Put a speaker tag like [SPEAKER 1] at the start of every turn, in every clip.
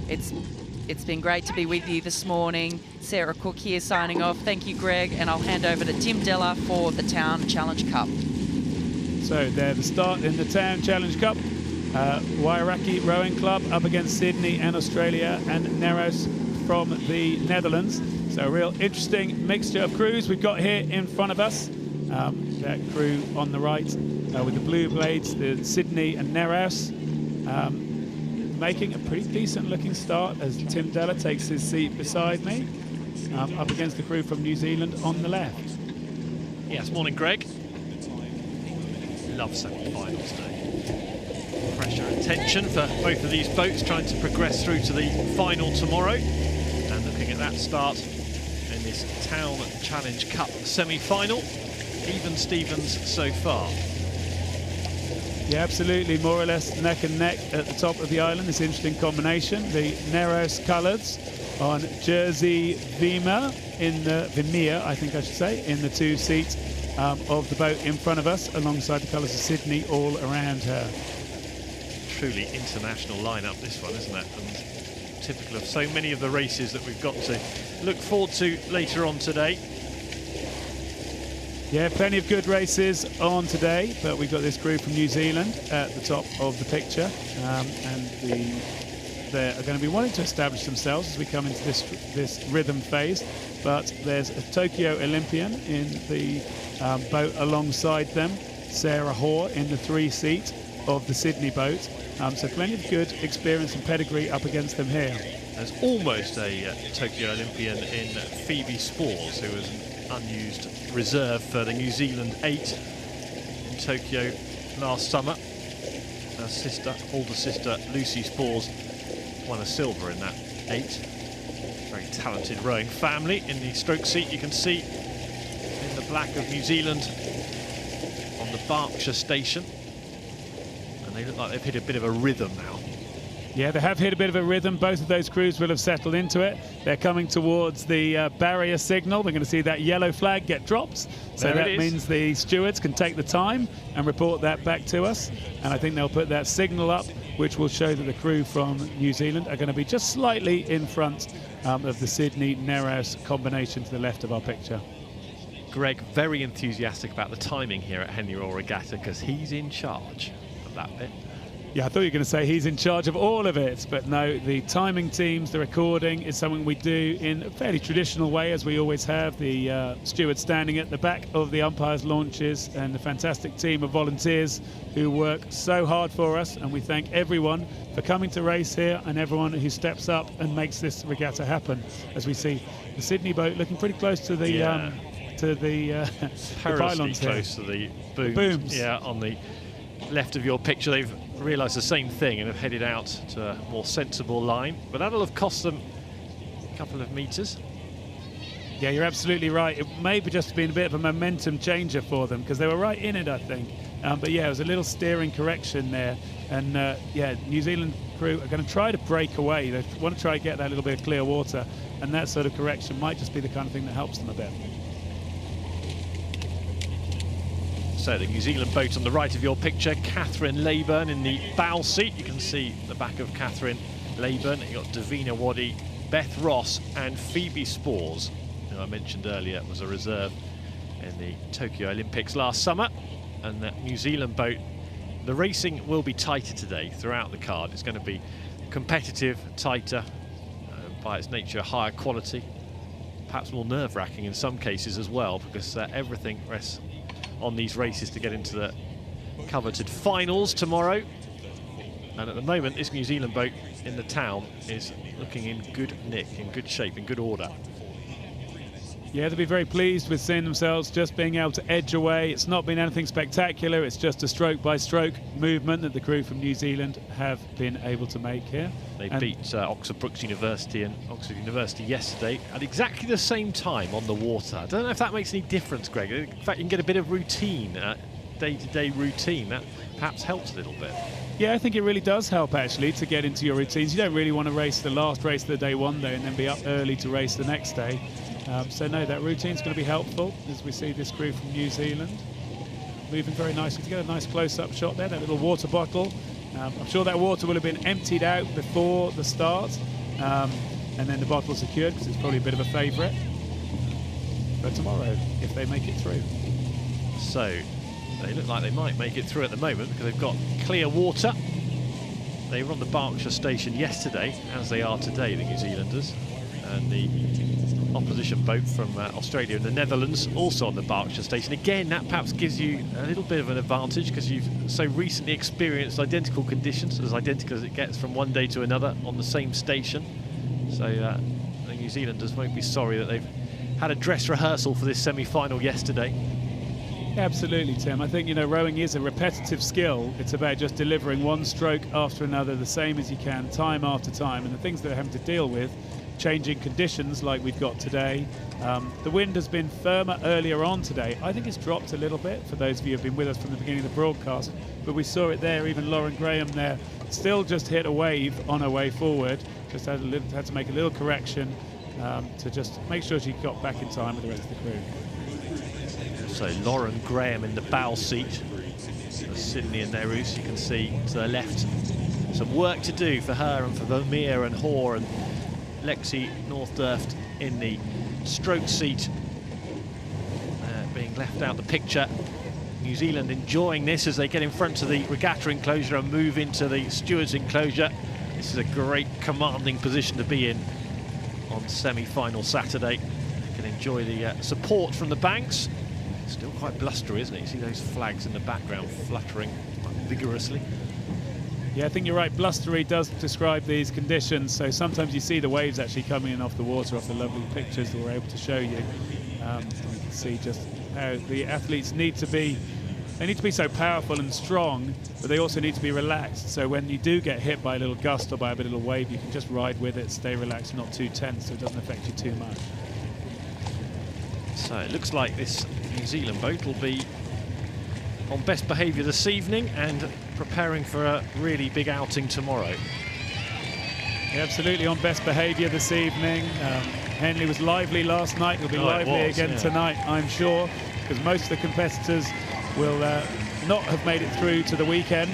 [SPEAKER 1] It's been great to be with you this morning. Sarah Cook here signing off. Thank you, Greg, and I'll hand over to Tim Della for the Town Challenge Cup.
[SPEAKER 2] So there, the start in the Town Challenge Cup. Waiariki Rowing Club up against Sydney and Australia and Nereus from the Netherlands. So a real interesting mixture of crews we've got here in front of us. That crew on the right with the blue blades, the Sydney and Nereus. Making a pretty decent looking start as Tim Della takes his seat beside me, up against the crew from New Zealand on the left.
[SPEAKER 3] Yes, morning Greg. Love semi-finals day. Pressure and tension for both of these boats trying to progress through to the final tomorrow. And looking at that start in this Town Challenge Cup semi-final, even Stevens so far.
[SPEAKER 2] Yeah, absolutely, more or less neck and neck at the top of the island. This interesting combination. The Nereus colours on Jersey Vermeer, I think I should say, in the two seats of the boat in front of us, alongside the colours of Sydney all around her.
[SPEAKER 3] Truly international lineup, this one, isn't it? And typical of so many of the races that we've got to look forward to later on today.
[SPEAKER 2] Yeah, plenty of good races on today, but we've got this crew from New Zealand at the top of the picture, and they are going to be wanting to establish themselves as we come into this rhythm phase. But there's a Tokyo Olympian in the boat alongside them, Sarah Hoare in the 3-seat of the Sydney boat. So plenty of good experience and pedigree up against them here.
[SPEAKER 3] There's almost a Tokyo Olympian in Phoebe Spores, who was an unused reserve for the New Zealand 8 in Tokyo last summer. Her older sister Lucy Spores won a silver in that 8. Very talented rowing family. In the stroke seat you can see in the black of New Zealand on the Berkshire station, and they look like they've hit a bit of a rhythm now.
[SPEAKER 2] Yeah, they have hit a bit of a rhythm. Both of those crews will have settled into it. They're coming towards the barrier signal. We're going to see that yellow flag get dropped. So that means the stewards can take the time and report that back to us. And I think they'll put that signal up, which will show that the crew from New Zealand are going to be just slightly in front of the Sydney-Nereus combination to the left of our picture.
[SPEAKER 3] Greg, very enthusiastic about the timing here at Henley Royal Regatta, because he's in charge of that bit.
[SPEAKER 2] Yeah, I thought you were going to say he's in charge of all of it, but no, the timing teams, the recording is something we do in a fairly traditional way, as we always have. The steward standing at the back of the umpires' launches, and the fantastic team of volunteers who work so hard for us, and we thank everyone for coming to race here and everyone who steps up and makes this regatta happen. As we see the Sydney boat looking pretty close to the the pylons here.
[SPEAKER 3] Close to the booms. Yeah, on the left of your picture. They've realised the same thing and have headed out to a more sensible line, but that'll have cost them a couple of metres.
[SPEAKER 2] Yeah, you're absolutely right. It may be just been a bit of a momentum changer for them, because they were right in it, I think. But yeah, it was a little steering correction there, and yeah, New Zealand crew are going to try to break away. They want to try to get that little bit of clear water, and that sort of correction might just be the kind of thing that helps them a bit.
[SPEAKER 3] So the New Zealand boat on the right of your picture, Catherine Leyburn in the bow seat. You can see the back of Catherine Leyburn. You've got Davina Waddy, Beth Ross and Phoebe Spores, who I mentioned earlier was a reserve in the Tokyo Olympics last summer. And that New Zealand boat, the racing will be tighter today throughout the card. It's going to be competitive, tighter, by its nature higher quality, perhaps more nerve-wracking in some cases as well, because everything rests on these races to get into the coveted finals tomorrow. And at the moment, this New Zealand boat in the town is looking in good nick, in good shape, in good order.
[SPEAKER 2] Yeah, they'll be very pleased with seeing themselves just being able to edge away. It's not been anything spectacular. It's just a stroke-by-stroke movement that the crew from New Zealand have been able to make here.
[SPEAKER 3] They beat Oxford Brookes University and Oxford University yesterday at exactly the same time on the water. I don't know if that makes any difference, Greg. In fact, you can get a bit of routine, day-to-day routine. That perhaps helps a little bit.
[SPEAKER 2] Yeah, I think it really does help, actually, to get into your routines. You don't really want to race the last race of the day one day and then be up early to race the next day. So no, that routine's going to be helpful as we see this crew from New Zealand moving very nicely. To get a nice close-up shot there, that little water bottle. I'm sure that water will have been emptied out before the start, and then the bottle secured, because it's probably a bit of a favourite for tomorrow if they make it through.
[SPEAKER 3] So they look like they might make it through at the moment, because they've got clear water. They were on the Berkshire station yesterday, as they are today, the New Zealanders, and the opposition boat from Australia and the Netherlands also on the Berkshire station. Again, that perhaps gives you a little bit of an advantage, because you've so recently experienced identical conditions, as identical as it gets from one day to another on the same station. So the New Zealanders won't be sorry that they've had a dress rehearsal for this semi-final yesterday.
[SPEAKER 2] Absolutely, Tim. I think, you know, rowing is a repetitive skill. It's about just delivering one stroke after another, the same as you can, time after time. And the things they're having to deal with, changing conditions like we've got today. The wind has been firmer earlier on today. I think it's dropped a little bit for those of you who have been with us from the beginning of the broadcast, but we saw it there. Even Lauren Graham there still just hit a wave on her way forward. Just had to make a little correction to just make sure she got back in time with the rest of the crew.
[SPEAKER 3] So Lauren Graham in the bow seat for Sydney and Nereus. You can see to the left some work to do for her and for Vermeer and Hoare, and Lexi Northdurft in the stroke seat, being left out the picture. New Zealand enjoying this as they get in front of the regatta enclosure and move into the stewards enclosure. This is a great commanding position to be in on semi-final Saturday. You can enjoy the support from the banks. Still quite blustery, isn't it? You see those flags in the background fluttering vigorously.
[SPEAKER 2] Yeah, I think you're right. Blustery does describe these conditions. So sometimes you see the waves actually coming in off the water, off the lovely pictures that we're able to show you. You can see just how the athletes need to be. They need to be so powerful and strong, but they also need to be relaxed. So when you do get hit by a little gust or by a bit of a wave, you can just ride with it, stay relaxed, not too tense, so it doesn't affect you too much.
[SPEAKER 3] So it looks like this New Zealand boat will be on best behaviour this evening and preparing for a really big outing tomorrow.
[SPEAKER 2] Yeah, absolutely on best behaviour this evening. Henley was lively last night. He'll be lively again tonight, I'm sure, because most of the competitors will not have made it through to the weekend.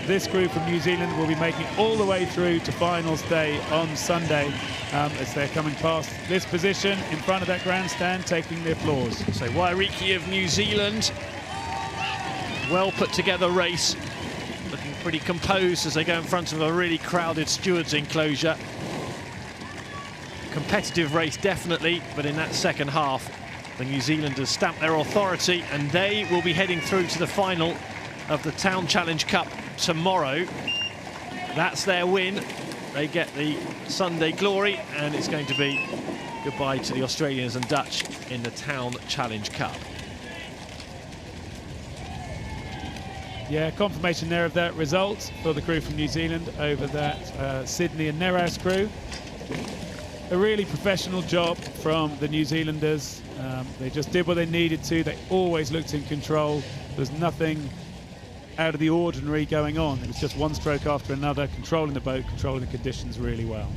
[SPEAKER 2] This group from New Zealand will be making all the way through to finals day on Sunday, as they're coming past this position in front of that grandstand, taking the applause.
[SPEAKER 3] So Waiariki of New Zealand, well put together race, looking pretty composed as they go in front of a really crowded stewards enclosure. Competitive race definitely, but in that second half the New Zealanders stamp their authority, and they will be heading through to the final of the Town Challenge Cup tomorrow. That's their win. They get the Sunday glory, and it's going to be goodbye to the Australians and Dutch in the Town Challenge Cup.
[SPEAKER 2] Yeah, confirmation there of that result for the crew from New Zealand over that Sydney and Nereus crew. A really professional job from the New Zealanders. They just did what they needed to. They always looked in control. There's nothing out of the ordinary going on. It was just one stroke after another, controlling the boat, controlling the conditions really well.